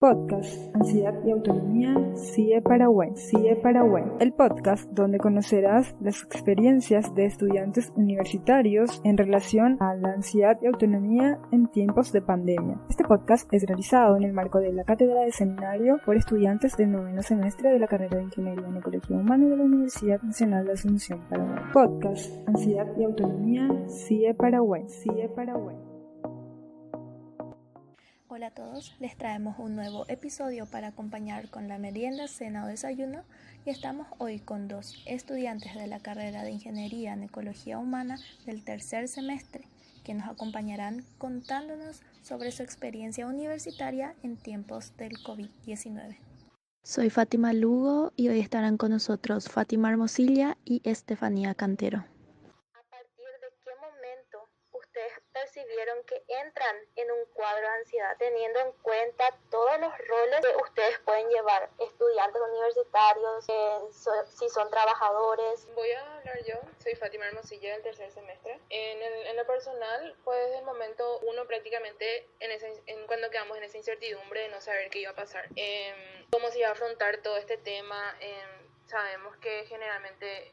Podcast, Ansiedad y Autonomía, CIE Paraguay, CIE Paraguay. El podcast donde conocerás las experiencias de estudiantes universitarios en relación a la ansiedad y autonomía en tiempos de pandemia. Este podcast es realizado en el marco de la Cátedra de Seminario por estudiantes del noveno semestre de la carrera de Ingeniería en Ecología Humana de la Universidad Nacional de Asunción, Paraguay. Podcast, Ansiedad y Autonomía, CIE Paraguay, CIE Paraguay. Hola a todos, les traemos un nuevo episodio para acompañar con la merienda, cena o desayuno y estamos hoy con dos estudiantes de la carrera de Ingeniería en Ecología Humana del tercer semestre que nos acompañarán contándonos sobre su experiencia universitaria en tiempos del COVID-19. Soy Fátima Lugo y hoy estarán con nosotros Fátima Hermosilla y Estefanía Cantero. ¿A partir de qué momento ustedes percibieron que entran en un cuadro de ansiedad, teniendo en cuenta todos los roles que ustedes pueden llevar, estudiantes universitarios, si son trabajadores? Voy a hablar yo, soy Fátima Hermosilla del tercer semestre. En lo personal, fue desde el momento uno prácticamente cuando quedamos en esa incertidumbre de no saber qué iba a pasar, cómo se iba a afrontar todo este tema. Sabemos que generalmente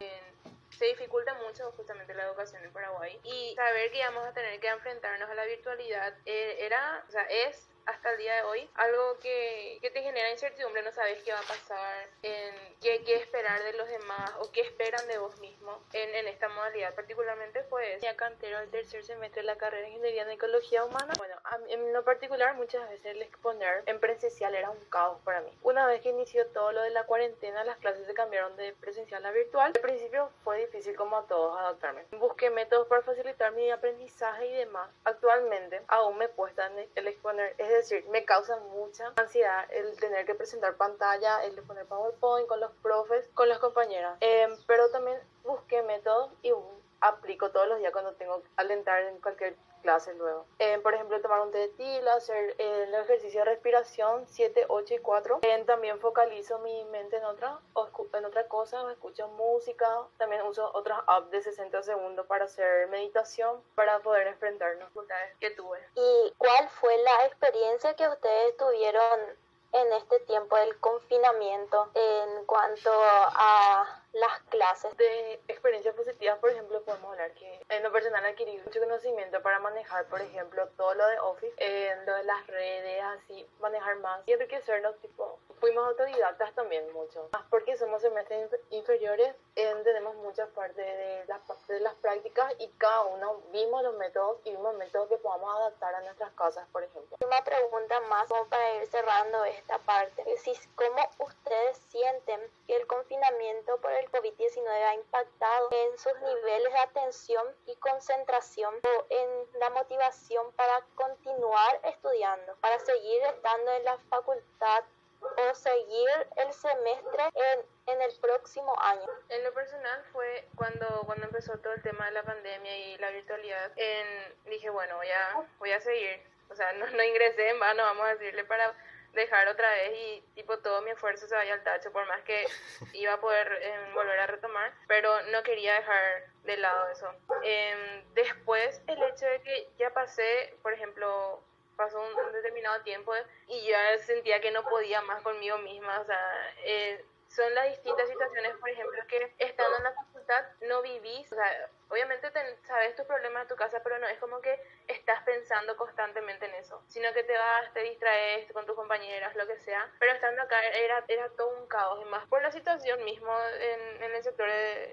se dificulta mucho justamente la educación en Paraguay, y saber que íbamos a tener que enfrentarnos a la virtualidad es hasta el día de hoy algo que te genera incertidumbre. No sabes qué va a pasar, qué esperar de los demás o qué esperan de vos mismo en esta modalidad. Particularmente fue ya Cantero del tercer semestre de la carrera de Ingeniería en Ecología Humana. Bueno, en lo particular muchas veces el exponer en presencial era un caos para mí. Una vez que inició todo lo de la cuarentena, las clases se cambiaron de presencial a virtual. Al principio fue difícil, como a todos, adaptarme. Busqué métodos para facilitar mi aprendizaje y demás. Actualmente aún me cuesta el exponer, es decir, me causa mucha ansiedad el tener que presentar pantalla, el de poner PowerPoint con los profes, con las compañeras. Pero también busqué métodos y aplico todos los días cuando tengo que alentar en cualquier clase luego. Por ejemplo, tomar un té de tila, hacer el ejercicio de respiración 7, 8 y 4. También focalizo mi mente en otra cosa, o escucho música. También uso otras apps de 60 segundos para hacer meditación, para poder enfrentar las dificultades que tuve. ¿Y cuál fue la experiencia que ustedes tuvieron en este tiempo del confinamiento en cuanto a las clases? De experiencias positivas, por ejemplo, podemos hablar que en lo personal adquirí mucho conocimiento para manejar, por ejemplo, todo lo de Office, lo de las redes, así, manejar más y enriquecernos, fuimos autodidactas también mucho, más porque somos semestres inferiores, tenemos muchas partes de las prácticas y cada uno vimos los métodos y vimos métodos que podamos adaptar a nuestras casas, por ejemplo. Una pregunta más como para ir cerrando esta parte. ¿Cómo ustedes sienten que el confinamiento por el COVID-19 ha impactado en sus niveles de atención y concentración o en la motivación para continuar estudiando, para seguir estando en la facultad o seguir el semestre en el próximo año? En lo personal fue cuando empezó todo el tema de la pandemia y la virtualidad, dije, bueno, voy a seguir. O sea, no ingresé en vano, vamos a decirle, para dejar otra vez y todo mi esfuerzo se vaya al tacho, por más que iba a poder volver a retomar, pero no quería dejar de lado eso. Después, el hecho de que ya pasé, por ejemplo, pasó un determinado tiempo y ya sentía que no podía más conmigo misma. O sea, son las distintas situaciones, por ejemplo, que estando en la facultad no vivís, o sea, obviamente sabes tus problemas de tu casa, pero no es como que estás pensando constantemente en eso, sino que te distraes con tus compañeras, lo que sea. Pero estando acá era todo un caos, y más por la situación mismo en el sector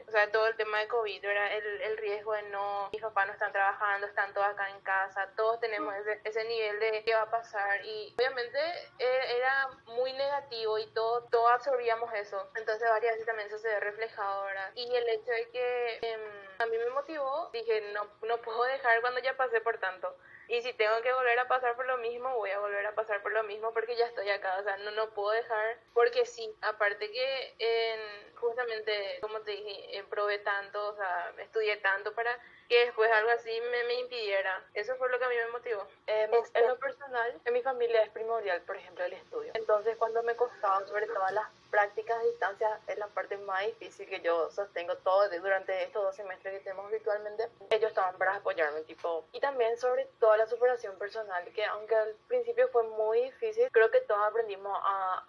o sea, todo el tema de COVID, era el riesgo de mis papás no están trabajando, están todos acá en casa, todos tenemos ese nivel de qué va a pasar, y obviamente era muy negativo y todo absorbíamos eso. Entonces varias veces también eso se ve reflejado, ¿verdad? Y el hecho de que a mí me motivó, dije, no puedo dejar cuando ya pasé por tanto. Y si tengo que volver a pasar por lo mismo, voy a volver a pasar por lo mismo porque ya estoy acá. O sea, no puedo dejar, porque sí, aparte que justamente, como te dije, probé tanto, o sea, estudié tanto para que después algo así me impidiera. Eso fue lo que a mí me motivó. En lo personal, en mi familia es primordial, por ejemplo, el estudio. Entonces, cuando me costaba, sobre todo las prácticas a distancia es la parte más difícil que yo sostengo todo durante estos 2 semestres que tenemos virtualmente. Ellos estaban para apoyarme, tipo, y también sobre toda la superación personal, que aunque al principio fue muy difícil, creo que todos aprendimos a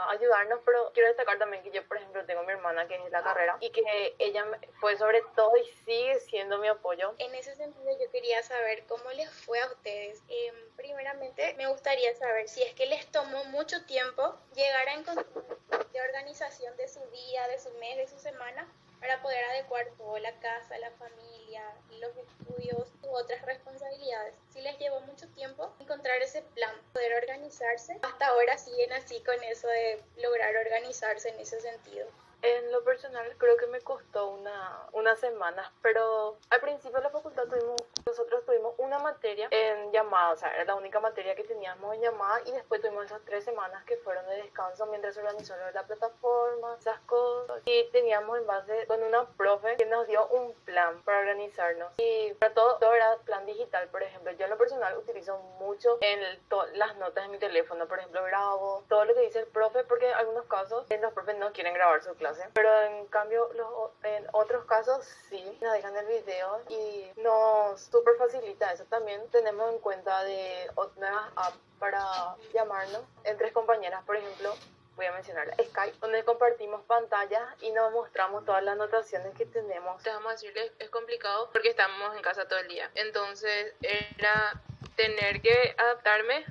ayudarnos, pero quiero destacar también que yo, por ejemplo, tengo a mi hermana que es de la carrera y que ella fue sobre todo y sigue siendo mi apoyo. En ese sentido, yo quería saber cómo les fue a ustedes. Primeramente, me gustaría saber si es que les tomó mucho tiempo llegar a encontrar de organización de su día, de su mes, de su semana, para poder adecuar todo, la casa, la familia, los estudios u otras responsabilidades. Si les llevó mucho tiempo encontrar ese plan, poder organizarse, hasta ahora siguen así con eso de lograr organizarse en ese sentido. En lo personal creo que me costó unas semanas, pero al principio de la facultad nosotros tuvimos una materia en llamada, o sea, era la única materia que teníamos en llamada, y después tuvimos esas 3 semanas que fueron de descanso mientras se organizó la plataforma, esas cosas, y teníamos en base con una profe que nos dio un plan para organizarnos, y para todo era plan digital. Por ejemplo, yo en lo personal utilizo mucho las notas de mi teléfono, por ejemplo, grabo todo lo que dice el profe, porque en algunos casos los profes no quieren grabar su clase, pero en cambio en otros casos sí nos dejan el video y nos súper facilita eso. También tenemos en cuenta de nuevas apps para llamarnos entre compañeras, por ejemplo. Voy a mencionar Skype, donde compartimos pantalla y nos mostramos todas las anotaciones que tenemos. Vamos a decirles, es complicado porque estamos en casa todo el día. Entonces era tener que adaptarme.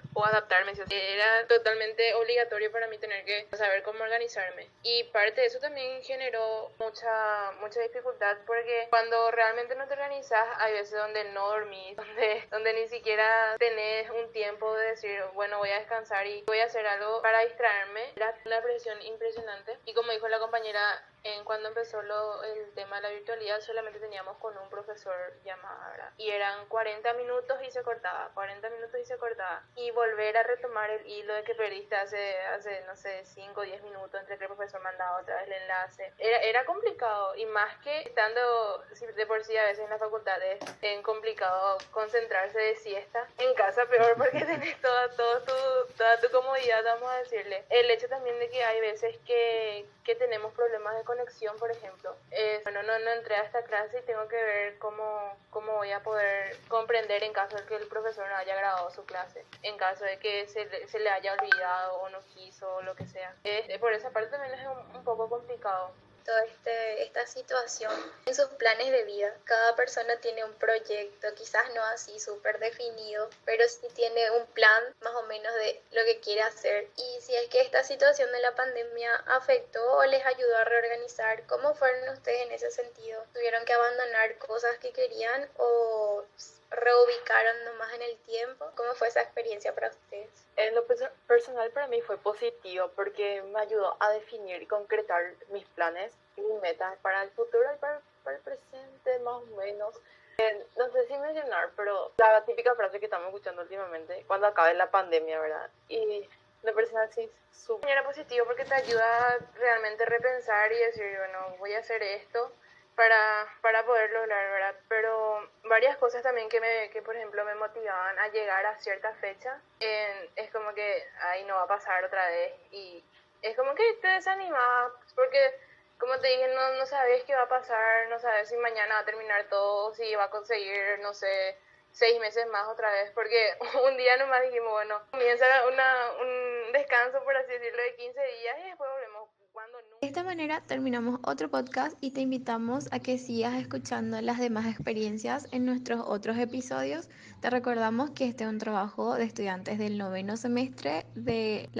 Era totalmente obligatorio para mí tener que saber cómo organizarme. Y parte de eso también generó mucha dificultad, porque cuando realmente no te organizas, hay veces donde no dormís, donde ni siquiera tenés un tiempo de decir, bueno, voy a descansar y voy a hacer algo para distraerme. Era una presión impresionante. Y como dijo la compañera, cuando empezó el tema de la virtualidad, solamente teníamos con un profesor llamada, ¿verdad? Y eran 40 minutos y se cortaba, 40 minutos y se cortaba. Y volver a retomar el hilo de que perdiste hace no sé, 5 o 10 minutos entre que el profesor mandaba otra vez el enlace. Era complicado, y más que estando de por sí a veces en la facultad es complicado concentrarse de siesta. En casa peor, porque tenés toda tu comodidad, vamos a decirle. El hecho también de que hay veces que tenemos problemas de conexión, por ejemplo. No entré a esta clase y tengo que ver cómo voy a poder comprender en caso de que el profesor no haya grabado su clase, en caso de que se le haya olvidado o no quiso o lo que sea. Por esa parte también es un poco complicado. Toda esta situación en sus planes de vida. Cada persona tiene un proyecto, quizás no así súper definido, pero sí tiene un plan más o menos de lo que quiere hacer. Y si es que esta situación de la pandemia afectó o les ayudó a reorganizar, ¿cómo fueron ustedes en ese sentido? ¿Tuvieron que abandonar cosas que querían o reubicaron nomás en el tiempo? ¿Cómo fue esa experiencia para ustedes? En lo personal para mí fue positivo, porque me ayudó a definir y concretar mis planes y mis metas para el futuro y para el presente, más o menos. No sé si mencionar, pero la típica frase que estamos escuchando últimamente, cuando acabe la pandemia, ¿verdad? Y lo personal sí, súper. Era positivo porque te ayuda a realmente repensar y decir, bueno, voy a hacer esto para poder lograr, ¿verdad? Pero varias cosas también que por ejemplo me motivaban a llegar a cierta fecha, es como que ahí no va a pasar otra vez, y es como que te desanimaba, porque como te dije, no sabes qué va a pasar, no sabes si mañana va a terminar todo, si va a conseguir, no sé, 6 meses más otra vez, porque un día nomás dijimos, bueno, comienza un descanso, por así decirlo, de 15 días y después volvemos. De esta manera terminamos otro podcast y te invitamos a que sigas escuchando las demás experiencias en nuestros otros episodios. Te recordamos que este es un trabajo de estudiantes del 9º semestre de